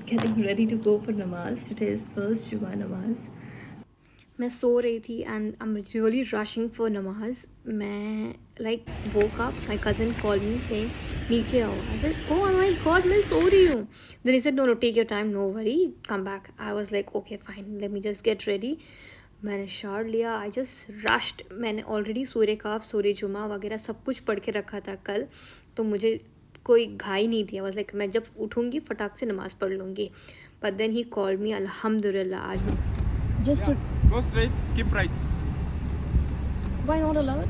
getting ready to go for namaz. Today is first Juma namaz. मैं सो रही थी and I am really rushing for नमाज. मैं like woke up, my cousin call me saying नीचे आओ. I said oh my god मैं सो रही हूँ. Then he said no no take your time, no worry, come back. I was like okay fine, let me just get ready. मैंने shower लिया, I just rushed. मैंने already सूर्य काफ, सूर्य जुमा वगैरह सब कुछ पढ़ के रखा था कल, तो मुझे कोई घाई नहीं थी. आई वाज लाइक मैं जब उठूँगी फटाक से नमाज़ पढ़ लूँगी. But then he called me, अल्हम्दुलिल्लाह. आज just to Go straight, keep right. why not allowed?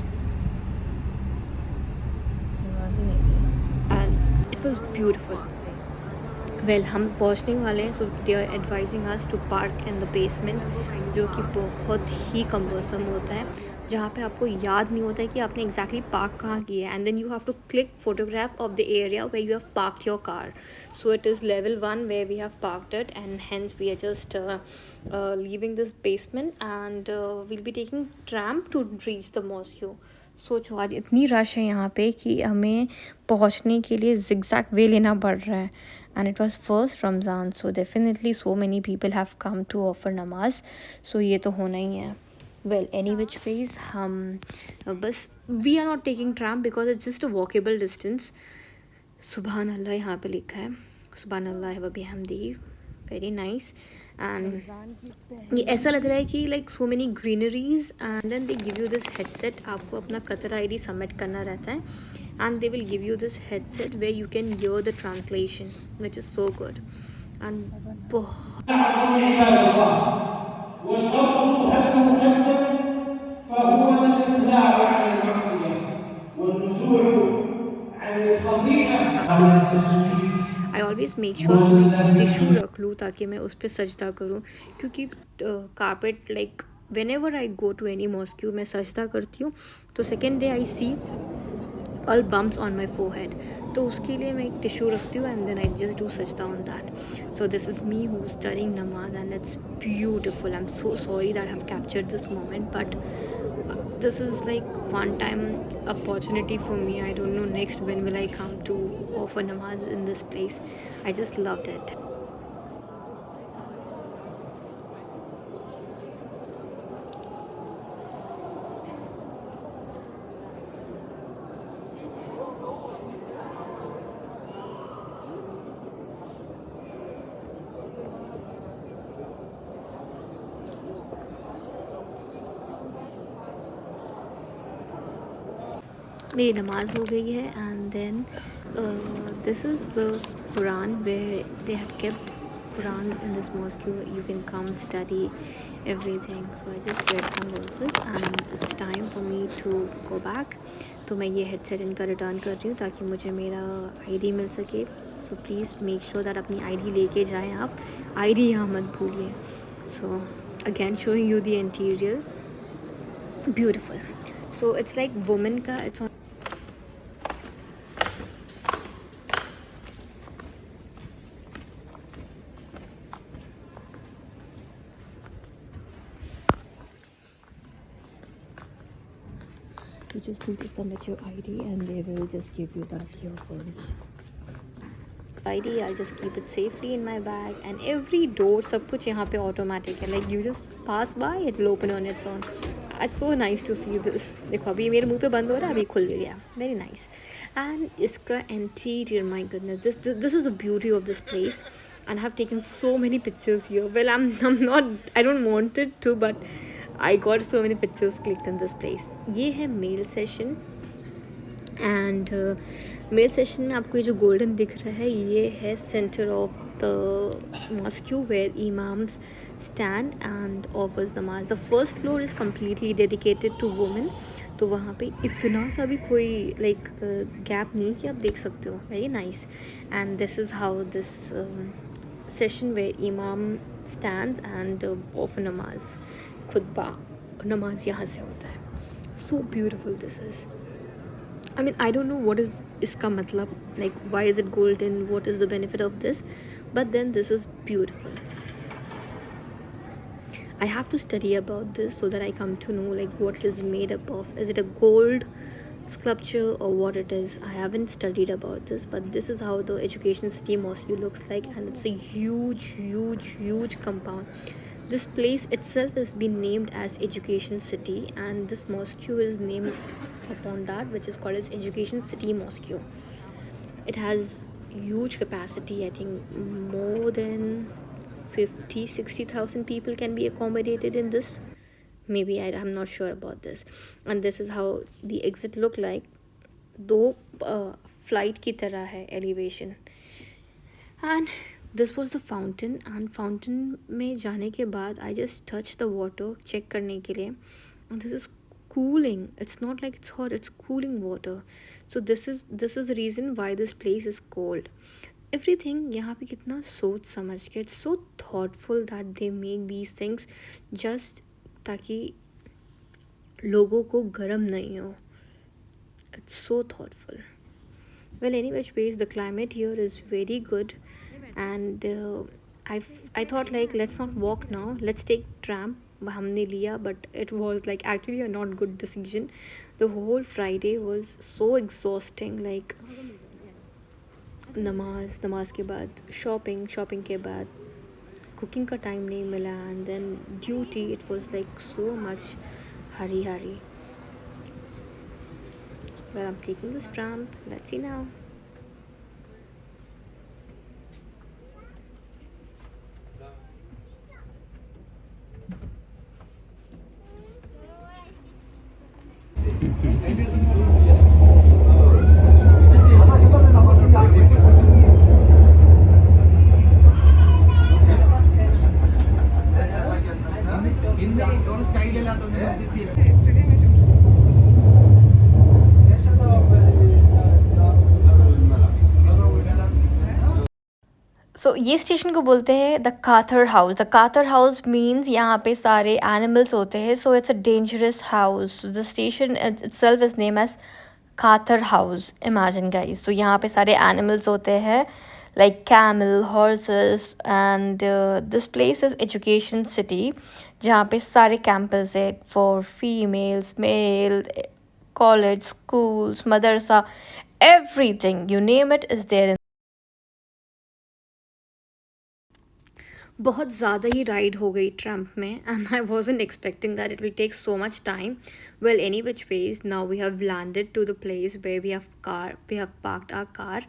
And it was beautiful. Well हम पहुंचने वाले हैं. So they are advising us to park in the basement, जो कि बहुत ही कम्बर्सम होता है, जहाँ पे आपको याद नहीं होता है कि आपने एग्जैक्टली पार्क कहाँ किया है. And then you have to click photograph of the area way you have parked your car. So it is level 1 way we have parked it, and hence we are just leaving this basement and we'll be taking tram to reach the mosque. सोचो आज इतनी rush है यहाँ पे कि हमें पहुँचने के लिए zigzag वे लेना पड़ रहा है. And it was first Ramzan, so definitely so many people have come to offer namaz. So ये तो होना ही है. Well, any which ways, हम बस we are not taking tram because it's just a walkable distance. सुबहान अल्लाह यहाँ पे लिखा है. सुबहान अल्लाह व बिहम्दिही. Very nice. एंड ये ऐसा लग रहा है कि like so many greeneries and then they give you this headset. आपको अपना कतर आईडी सबमिट करना रहता है and they will give you this headset where you can hear the translation, which is so good. And فهو الإقلاع عن المعصية والنزوع عن الخطيئة. I always make sure कि मैं tissue रख लूँ ताकि मैं उस पर सजदा करूँ, क्योंकि carpet like whenever I go to any mosque मैं सजदा करती हूँ तो second day I see all bumps on my forehead. तो उसके लिए मैं एक टिश्यू रखती हूँ and then I just do sajda on that. So this is me who's studying namaz and it's beautiful. I'm so sorry that I've captured this moment, but this is like one time opportunity for me. I don't know next when will I come to offer namaz in this place. I just loved it. मेरी नमाज हो गई है and then this is the Quran where they have kept Quran in this mosque. You can come study everything. So I just read some verses and it's time for me to go back. तो मैं ये headset इनका return कर रही हूँ ताकि मुझे मेरा आईडी मिल सके. So please make sure that अपनी आईडी लेके जाएं आप. आईडी यहाँ मत भूलिए. So again showing you the interior. Beautiful. So it's like women का, it's on. You just need to submit your ID and they will just give you that earphones. ID, I'll just keep it safely in my bag and every door सब कुछ यहाँ पे automatic है. Like you just pass by, it will open on its own. It's so nice to see this. देखो अभी मेरे मुंह पे बंद हो रहा है, अभी खुल भी गया. Very nice. And इसका interior, my goodness, this is the beauty of this place. And I have taken so many pictures here. Well, I'm not, I don't want it to, but I got so many pictures clicked in this place. ये है male section and male section में आपको ये जो golden दिख रहा है ये है centre of the mosque where imams stand and offers namaz. The first floor is completely dedicated to women. तो वहाँ पे इतना सा भी कोई लाइक गैप नहीं कि आप देख सकते हो. Very nice. And this is how this section where imam stands and offer नमाज, खुतबा नमाज यहाँ से होता है. So beautiful this is. I mean, I don't know what is इसका मतलब, like why is it golden, what is the benefit of this, but then this is beautiful. I have to study about this so that I come to know like what it is made up of. Is it a gold sculpture or what it is. I haven't studied about this, but this is how the Education City mosque looks like, and it's a huge compound. This place itself has been named as Education City, and this mosque is named upon that, which is called as Education City Mosque. It has huge capacity. I think more than 50-60,000 people can be accommodated in this. Maybe I'm not sure about this. And this is how the exit look like. दो flight की तरह है elevation. And this was the fountain, and fountain में जाने के बाद I just touch the water check करने के लिए, and this is cooling. It's not like it's hot, it's cooling water. So this is the reason why this place is cold. Everything यहाँ पे कितना सोच समझ के, it's so thoughtful that they make these things just ताकि लोगों को गर्म नहीं हो. It's so thoughtful. Well, anyway, the climate here is very good, and I thought like let's not walk now, let's take tram. हमने लिया, but it was like actually a not good decision. The whole Friday was so exhausting. Like नमाज के बाद shopping के बाद cooking का time नहीं मिला, and then duty. It was like so much hurry. Well, I'm taking this tram. Let's see now. सो ये station को बोलते हैं the Qatar house. The Qatar house means यहाँ पे सारे एनिमल्स होते हैं, so it's a dangerous house. The station itself is name as Qatar house. Imagine guys, तो यहाँ पे सारे एनिमल्स होते हैं like camel, horses, and this place is education city, जहाँ पे सारे कैंपस है for females, male, college, schools, madrasa, everything you name it is there. बहुत ज़्यादा ही राइड हो गई ट्रैम्प में, and I wasn't expecting that it will take so much time. Well, any which ways now we have landed to the place where we have parked our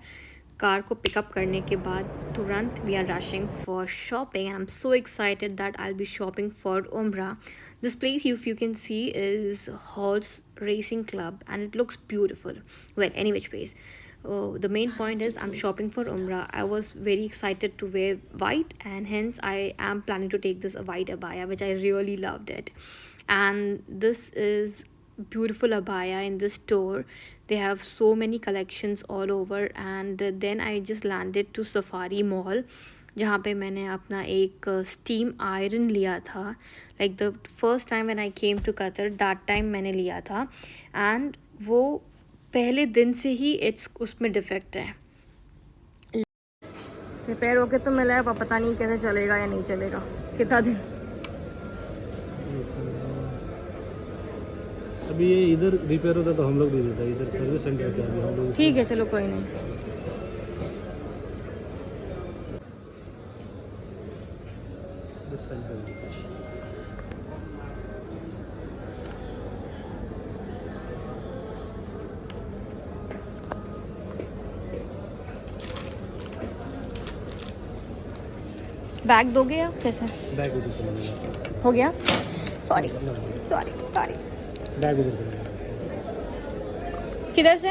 car को pickup करने के बाद तुरंत we are rushing for shopping, and I am so excited that I will be shopping for Umrah. This place if you can see is horse racing club, and it looks beautiful. Well, any which ways, the main point is I'm shopping for Umrah. I was very excited to wear white, and hence I am planning to take this white abaya, which I really loved it. And this is beautiful abaya in this store. They have so many collections all over, and then I just landed to Safari Mall, जहाँ पे मैंने अपना एक steam iron लिया था. Like the first time when I came to Qatar, that time मैंने लिया था, एंड वो पहले दिन से ही उसमें डिफेक्ट है. रिपेयर होके तो मिला है, पर पता नहीं कैसे चलेगा या नहीं चलेगा, कितना दिन. अभी ये इधर रिपेयर होता तो हम लोग भी देता, इधर सर्विस सेंटर के आगे हम लोग. ठीक है, चलो कोई नहीं. बैग दोगे या कैसे? बैग उधर से मिलेगा. हो गया. सॉरी. बैग उधर से मिलेगा. किधर से?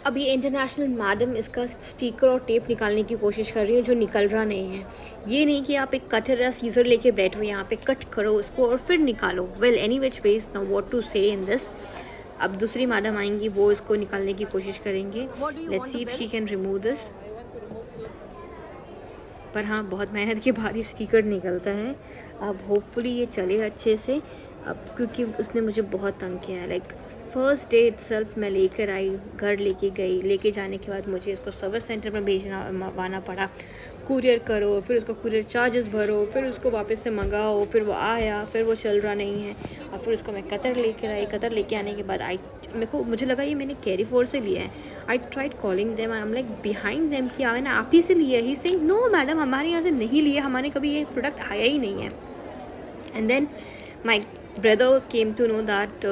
अब ये इंटरनेशनल मैडम इसका स्टिकर और टेप निकालने की कोशिश कर रही है, जो निकल रहा नहीं है. ये नहीं कि आप एक कटर या सीजर लेके बैठो, यहाँ पे कट करो उसको और फिर निकालो. Well, any which ways, now what to say in this. अब दूसरी मैडम आएंगी, वो इसको निकालने की कोशिश करेंगे. Let's see if she can remove this. पर हाँ, बहुत मेहनत के बाद ये स्टिकर निकलता है. अब होपफुली ये चले अच्छे से, अब क्योंकि उसने मुझे बहुत तंग किया है. लाइक फर्स्ट डे इटसेल्फ मैं लेकर आई, घर लेके गई, लेके जाने के बाद मुझे इसको सर्विस सेंटर में भेजना पड़ा, कुरियर करो, फिर उसको कुरियर चार्जेस भरो, फिर उसको वापस से मंगाओ, फिर वो आया, फिर वो चल रहा नहीं है, और फिर उसको मैं कतर लेकर आई। कतर लेके आने के बाद मुझे लगा ये मैंने कैरी फोर से लिया है। I tried calling them, I am like behind them कि मैंने आप ही से लिया। ही सेइंग नो मैडम, हमारे यहाँ से नहीं लिया, हमारे कभी ये प्रोडक्ट आया ही नहीं है। And then my brother came to know that,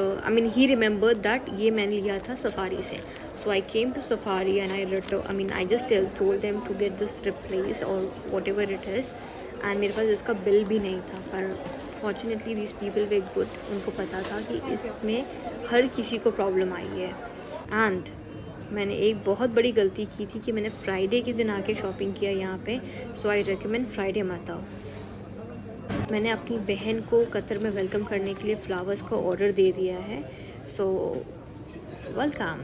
he remembered that ये मैंने लिया था सफारी से। So I came to Safari and I just told them to get this replaced or whatever it is, and मेरे पास इसका bill भी नहीं था, पर fortunately these people were good, उनको पता था कि इसमें हर किसी को प्रॉब्लम आई है। एंड मैंने एक बहुत बड़ी गलती की थी कि मैंने फ्राइडे के दिन आके शॉपिंग किया यहाँ पे। सो आई रिकमेंड फ्राइडे मत आओ। मैंने अपनी बहन को कतर में वेलकम करने के लिए फ्लावर्स का ऑर्डर दे दिया है। So welcome.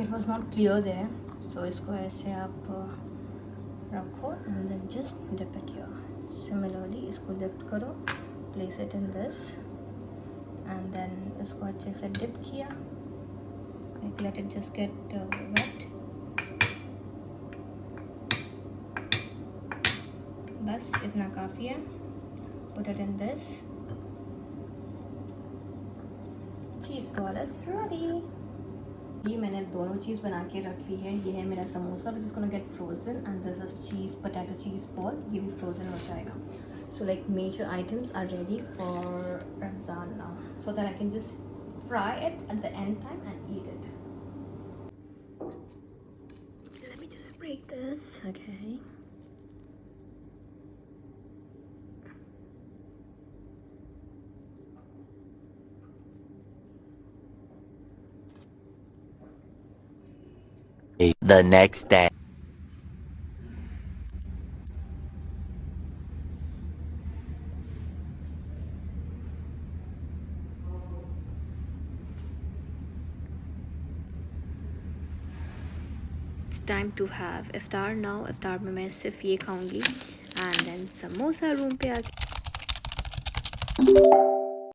It was not clear there, so इसको ऐसे आप रखो and then just dip it here. Similarly इसको लिफ्ट करो, place it in this and then इसको अच्छे से डिप किया, let it just get wet. बस इतना काफ़ी है। Put it in this, cheese ball is ready. जी मैंने दोनों चीज़ बना के रख ली है। ये है मेरा samosa which is gonna get frozen and this is cheese potato cheese ball, ये भी फ्रोजन हो जाएगा। So like major items are ready for Ramzan now, so that I can just fry it at the end time and eat it. Let me just break this, okay. The next day. It's time to have iftar now. इफ्तार में मैं सिर्फ ये खाऊंगी and then samosa room पे आके